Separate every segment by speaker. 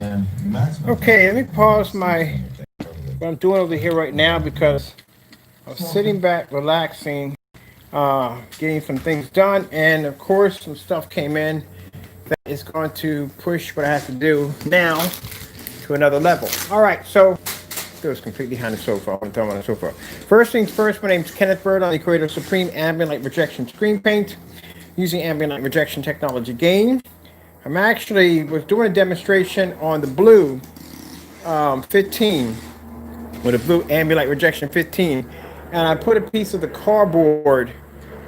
Speaker 1: Okay, let me pause what I'm doing over here right now because I was sitting back, relaxing, getting some things done, and of course, some stuff came in that is going to push what I have to do now to another level. All right, so it was completely behind the sofa. I want to throw him on the sofa. First things first, my name is Kenneth Bird. I'm the creator of Supreme Ambient Light Rejection Screen Paint using ambient light rejection technology gain. I'm actually was doing a demonstration on the Blue 15 with a Blue Ambient Light Rejection 15, and I put a piece of the cardboard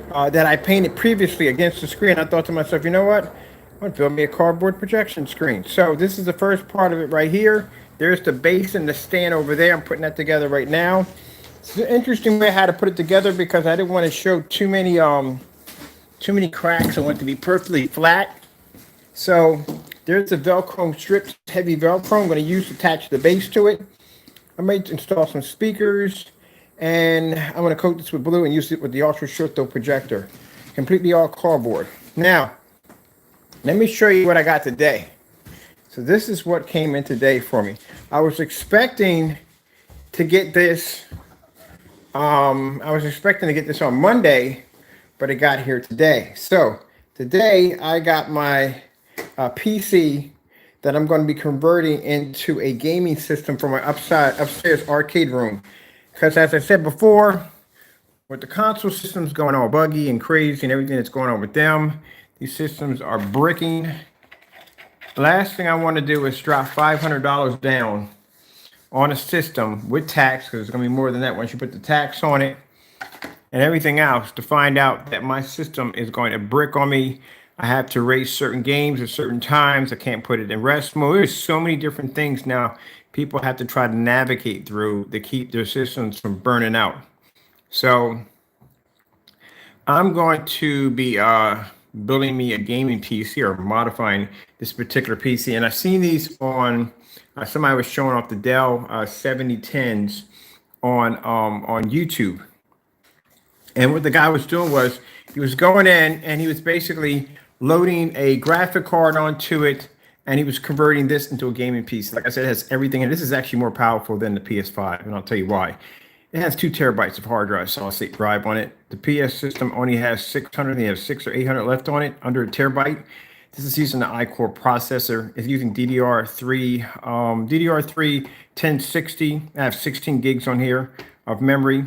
Speaker 1: that I painted previously against the screen. I thought to myself, you know what? I'm gonna build me a cardboard projection screen. So this is the first part of it right here. There's the base and the stand over there. I'm putting that together right now. It's an interesting way how to put it together because I didn't want to show too many cracks. I want it to be perfectly flat. So there's the Velcro strips, heavy Velcro I'm going to use to attach the base to it. I might install some speakers, and I'm going to coat this with blue and use it with the ultra short throw projector. Completely all cardboard. Now, let me show you what I got today. So this is what came in today for me. I was expecting to get this. I was expecting to get this on Monday, but it got here today. So today I got my PC that I'm going to be converting into a gaming system for my upstairs arcade room. Because as I said before, with the console systems going all buggy and crazy and everything that's going on with them, these systems are bricking. The last thing I want to do is drop $500 down on a system with tax, because it's going to be more than that once you put the tax on it and everything else, to find out that my system is going to brick on me. I have to race certain games at certain times. I can't put it in rest mode. There's so many different things now people have to try to navigate through to keep their systems from burning out. So I'm going to be building me a gaming PC or modifying this particular PC. And I've seen these on, somebody was showing off the Dell 7010s on YouTube. And what the guy was doing was he was going in and he was basically loading a graphic card onto it, and he was converting this into a gaming PC. Like I said, it has everything, and this is actually more powerful than the PS5, and I'll tell you why. It has 2 terabytes of hard drive, solid state drive on it. The PS system only has 600, they have 600 or 800 left on it, under a terabyte. This is using the iCore processor. It's using DDR3 1060. I have 16 gigs on here of memory.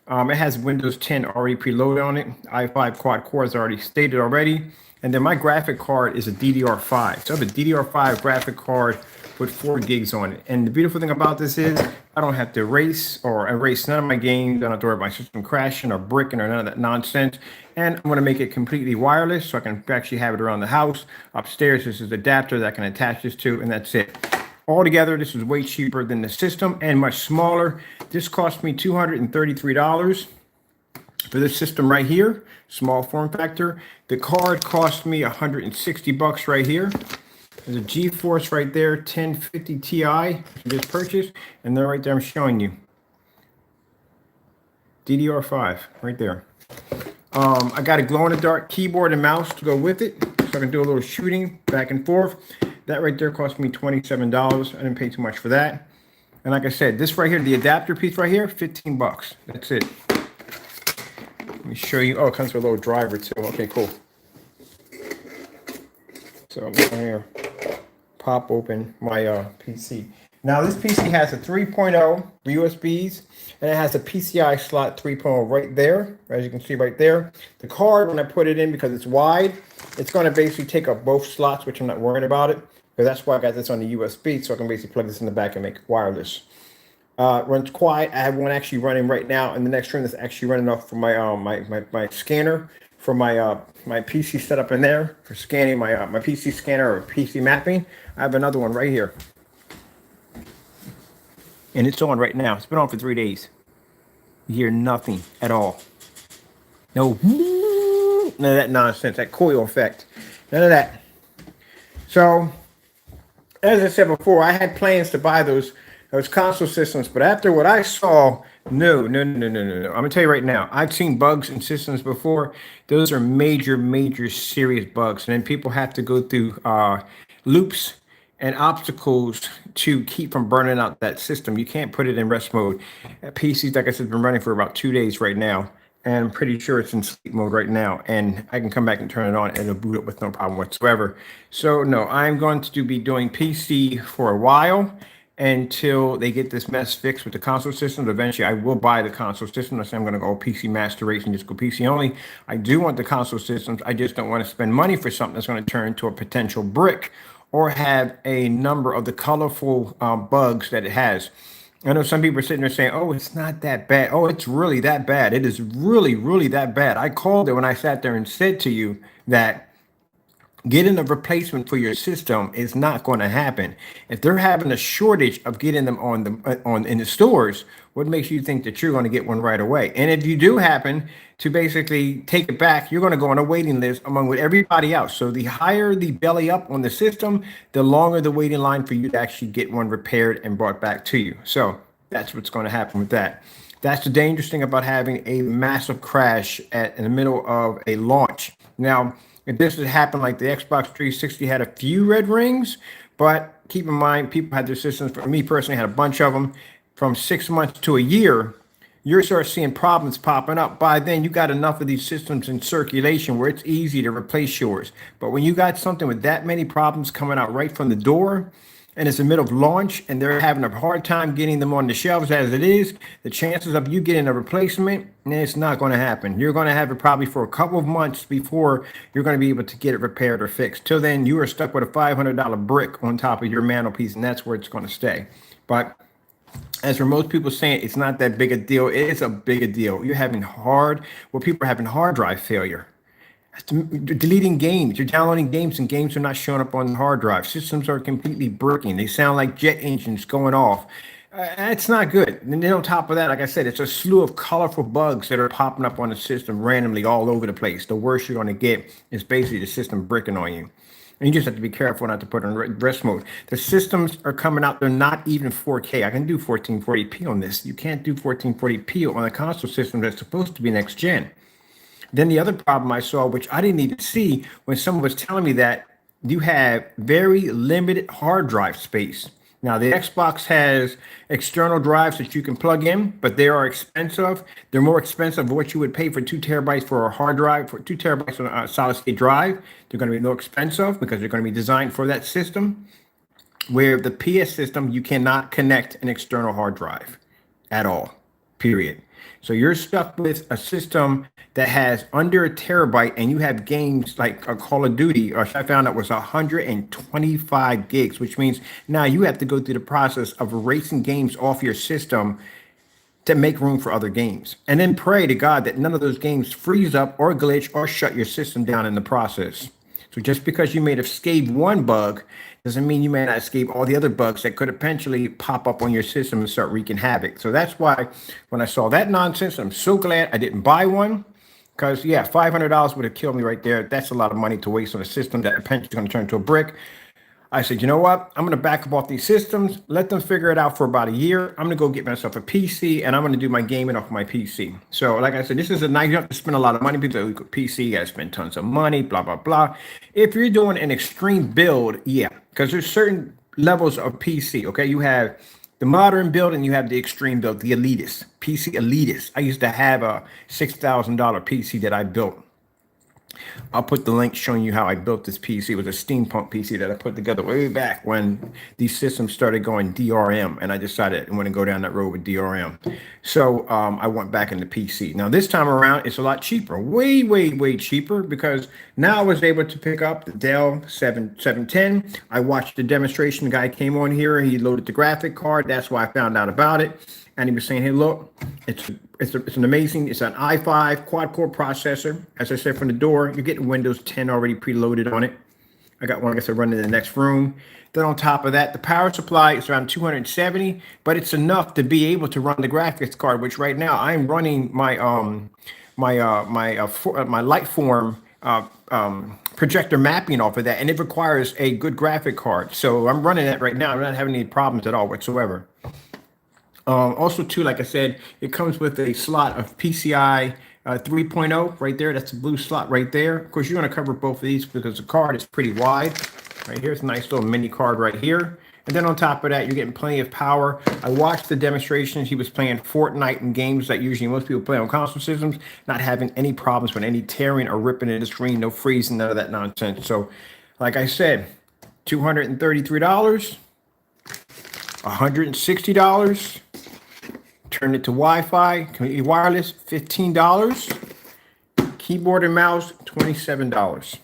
Speaker 1: It has Windows 10 already preloaded on it. i5 quad core is already stated already. And then my graphic card is a DDR5. So I have a DDR5 graphic card with 4 gigs on it. And the beautiful thing about this is I don't have to erase none of my games. I don't have to worry about my system crashing or bricking or none of that nonsense. And I'm going to make it completely wireless so I can actually have it around the house. Upstairs, this is the adapter that I can attach this to, and that's it. Altogether, this is way cheaper than the system and much smaller. This cost me $233 for this system right here, small form factor. The card cost me $160 right here. There's a GeForce right there, 1050 Ti, I just purchased, and then right there I'm showing you. DDR5, right there. I got a glow-in-the-dark keyboard and mouse to go with it, so I can do a little shooting back and forth. That right there cost me $27. I didn't pay too much for that. And like I said, this right here, the adapter piece right here, $15. That's it. Let me show you. Oh, it comes with a little driver too. Okay, cool. So I'm going here, pop open my PC. Now this PC has a 3.0 USBs, and it has a PCI slot 3.0 right there, as you can see right there. The card, when I put it in, because it's wide, it's going to basically take up both slots, which I'm not worried about it, because that's why I got this on the USB, so I can basically plug this in the back and make it wireless. Runs quiet. I have one actually running right now in the next room that's actually running off from my my scanner for my my PC setup in there for scanning my my PC scanner or PC mapping. I have another one right here, and it's on right now. It's been on for 3 days. You hear nothing at all. No, none of that nonsense, that coil effect, none of that. So, as I said before, I had plans to buy those console systems, but after what I saw, no. I'm gonna tell you right now, I've seen bugs in systems before. Those are major serious bugs, and then people have to go through loops and obstacles to keep from burning out that system. You can't put it in rest mode. PC's, like I said, been running for about 2 days right now, and I'm pretty sure it's in sleep mode right now. And I can come back and turn it on, and it'll boot up with no problem whatsoever. So no, I'm going to be doing PC for a while until they get this mess fixed with the console system. Eventually, I will buy the console system. I say I'm going to go PC Master Race and just go PC only. I do want the console systems. I just don't want to spend money for something that's going to turn into a potential brick or have a number of the colorful bugs that it has. I know some people are sitting there saying, oh, it's not that bad. Oh, it's really that bad. It is really, really that bad. I called it when I sat there and said to you that getting a replacement for your system is not going to happen. If they're having a shortage of getting them on the on in the stores, what makes you think that you're going to get one right away? And if you do happen to basically take it back, you're going to go on a waiting list among with everybody else. So the higher the belly up on the system, the longer the waiting line for you to actually get one repaired and brought back to you. So that's what's going to happen with that. That's the dangerous thing about having a massive crash in the middle of a launch. Now, if this had happened like the Xbox 360 had a few red rings, but keep in mind, people had their systems. For me personally, I had a bunch of them from 6 months to a year. You start seeing problems popping up. By then, you got enough of these systems in circulation where it's easy to replace yours. But when you got something with that many problems coming out right from the door, and it's the middle of launch and they're having a hard time getting them on the shelves as it is, the chances of you getting a replacement, it's not going to happen. You're going to have it probably for a couple of months before you're going to be able to get it repaired or fixed. Till then, you are stuck with a $500 brick on top of your mantelpiece, and that's where it's going to stay. But as for most people saying it's not that big a deal, it is a big deal. You're having people are having hard drive failure. Deleting games. You're downloading games and games are not showing up on the hard drive. Systems are completely bricking. They sound like jet engines going off. It's not good. And then on top of that, like I said, it's a slew of colorful bugs that are popping up on the system randomly all over the place. The worst you're going to get is basically the system bricking on you. And you just have to be careful not to put it in rest mode. The systems are coming out. They're not even 4K. I can do 1440p on this. You can't do 1440p on a console system that's supposed to be next gen. Then the other problem I saw, which I didn't even see when someone was telling me that you have very limited hard drive space. Now, the Xbox has external drives that you can plug in, but they are expensive. They're more expensive than what you would pay for 2 terabytes for a hard drive, for 2 terabytes on a solid state drive. They're going to be more expensive because they're going to be designed for that system. Where the PS system, you cannot connect an external hard drive at all, period. So you're stuck with a system that has under a terabyte, and you have games like a Call of Duty, or I found out was 125 gigs, which means now you have to go through the process of erasing games off your system to make room for other games. And then pray to God that none of those games freeze up or glitch or shut your system down in the process. So just because you may have escaped one bug doesn't mean you may not escape all the other bugs that could eventually pop up on your system and start wreaking havoc. So that's why when I saw that nonsense, I'm so glad I didn't buy one. Because, yeah, $500 would have killed me right there. That's a lot of money to waste on a system that eventually is going to turn into a brick. I said, you know what? I'm going to back up off these systems, let them figure it out for about a year. I'm going to go get myself a PC, and I'm going to do my gaming off my PC. So, like I said, this is a nice, you have to spend a lot of money. People say, PC, you got to spend tons of money, blah, blah, blah. If you're doing an extreme build, yeah, because there's certain levels of PC, okay? You have the modern build and you have the extreme build, the elitist, PC elitist. I used to have a $6,000 PC that I built. I'll put the link showing you how I built this PC. It was a steampunk PC that I put together way back when these systems started going DRM, and I decided I want to go down that road with DRM. So I went back into PC. Now this time around, it's a lot cheaper, way, way, way cheaper, because now I was able to pick up the Dell 710. I watched the demonstration. The guy came on here. He loaded the graphic card. That's why I found out about it. And he was saying, hey, look, it's an i5 quad-core processor. As I said from the door, you're getting Windows 10 already preloaded on it. I got one, I guess, I run in the next room. Then on top of that, the power supply is around 270, but it's enough to be able to run the graphics card, which right now I'm running my Lightform projector mapping off of that, and it requires a good graphic card. So I'm running that right now. I'm not having any problems at all whatsoever. Also, too, like I said, it comes with a slot of PCI 3.0 right there. That's the blue slot right there. Of course, you're going to cover both of these because the card is pretty wide. Right here, it's a nice little mini card right here. And then on top of that, you're getting plenty of power. I watched the demonstrations. He was playing Fortnite and games that usually most people play on console systems, not having any problems with any tearing or ripping in the screen, no freezing, none of that nonsense. So, like I said, $233, $160. Turn it to Wi-Fi, completely wireless, $15. Keyboard and mouse, $27.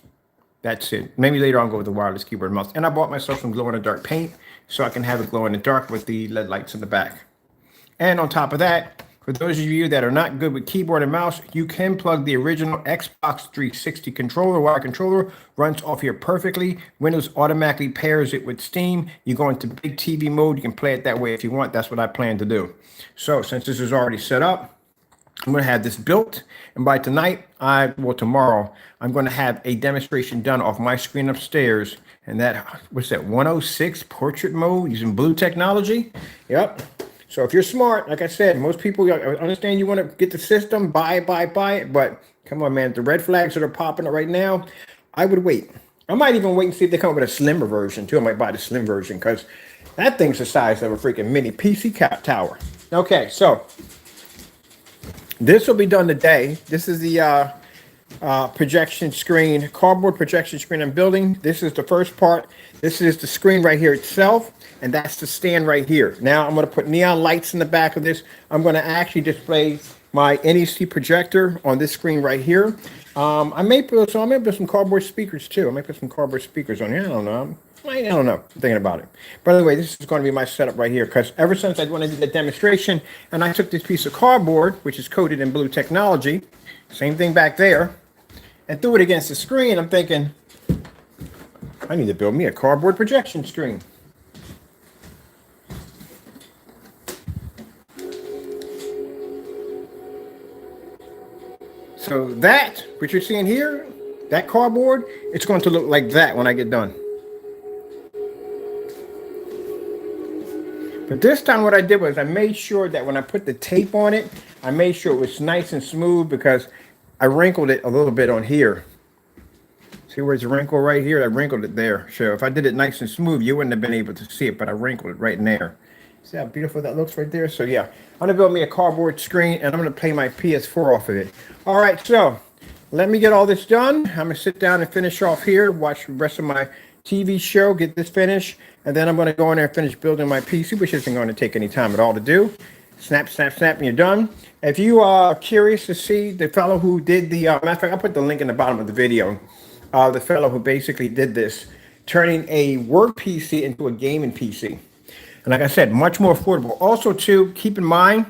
Speaker 1: That's it. Maybe later I'll go with the wireless keyboard and mouse. And I bought myself some glow-in-the-dark paint so I can have it glow in the dark with the LED lights in the back. And on top of that, for those of you that are not good with keyboard and mouse, you can plug the original Xbox 360 controller, wire controller, runs off here perfectly. Windows automatically pairs it with Steam. You go into big TV mode. You can play it that way if you want. That's what I plan to do. So since this is already set up, I'm going to have this built, and by tonight, tomorrow, I'm going to have a demonstration done off my screen upstairs, and what's that, 106 portrait mode using Blue technology? Yep. So if you're smart, like I said, most people understand you want to get the system, buy it, but come on, man, the red flags that are popping up right now, I would wait. I might even wait and see if they come up with a slimmer version, too. I might buy the slim version, because that thing's the size of a freaking mini PC tower. Okay, so this will be done today. This is the projection screen, cardboard projection screen I'm building. This is the first part. This is the screen right here itself, and that's the stand right here. Now I'm going to put neon lights in the back of this. I'm going to actually display my NEC projector on this screen right here. I may put some cardboard speakers too. I may put some cardboard speakers on here. I don't know. I don't know. I'm thinking about it. By the way, this is going to be my setup right here, because ever since I wanted to do the demonstration, and I took this piece of cardboard, which is coated in Blue technology, same thing back there, and threw it against the screen. I'm thinking, I need to build me a cardboard projection screen. So that, what you're seeing here, that cardboard, it's going to look like that when I get done. But this time what I did was I made sure that when I put the tape on it, I made sure it was nice and smooth, because I wrinkled it a little bit on here. See where it's a wrinkle right here? I wrinkled it there. So if I did it nice and smooth, you wouldn't have been able to see it, but I wrinkled it right in there. See how beautiful that looks right there? So yeah, I'm going to build me a cardboard screen, and I'm going to play my PS4 off of it. All right, so let me get all this done. I'm going to sit down and finish off here, watch the rest of my TV show, get this finished, and then I'm going to go in there and finish building my PC, which isn't going to take any time at all to do. Snap, snap, snap, and you're done. If you are curious to see the fellow who did the, matter of fact, I'll put the link in the bottom of the video. The fellow who basically did this, turning a work PC into a gaming PC. And like I said, much more affordable. Also, too, keep in mind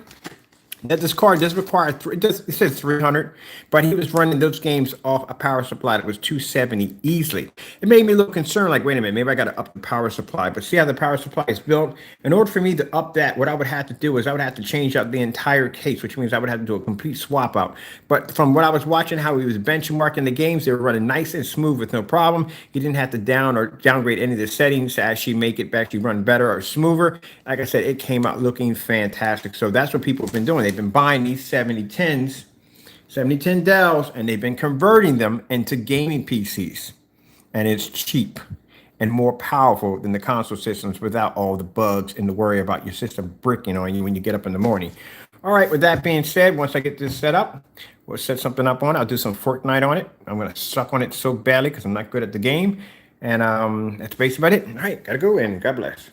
Speaker 1: that this card does require, it says 300, but he was running those games off a power supply that was 270 easily. It made me a little concerned, like, wait a minute, maybe I got to up the power supply. But see how the power supply is built? In order for me to up that, what I would have to do is I would have to change out the entire case, which means I would have to do a complete swap out. But from what I was watching, how he was benchmarking the games, they were running nice and smooth with no problem. He didn't have to downgrade any of the settings to actually make it actually run better or smoother. Like I said, it came out looking fantastic. So that's what people have been doing. They've been buying these 7010s, 7010 Dells, and they've been converting them into gaming PCs. And it's cheap and more powerful than the console systems without all the bugs and the worry about your system bricking on you when you get up in the morning. All right, with that being said, once I get this set up, we'll set something up on it. I'll do some Fortnite on it. I'm going to suck on it so badly because I'm not good at the game. And that's basically about it. All right, got to go, and God bless.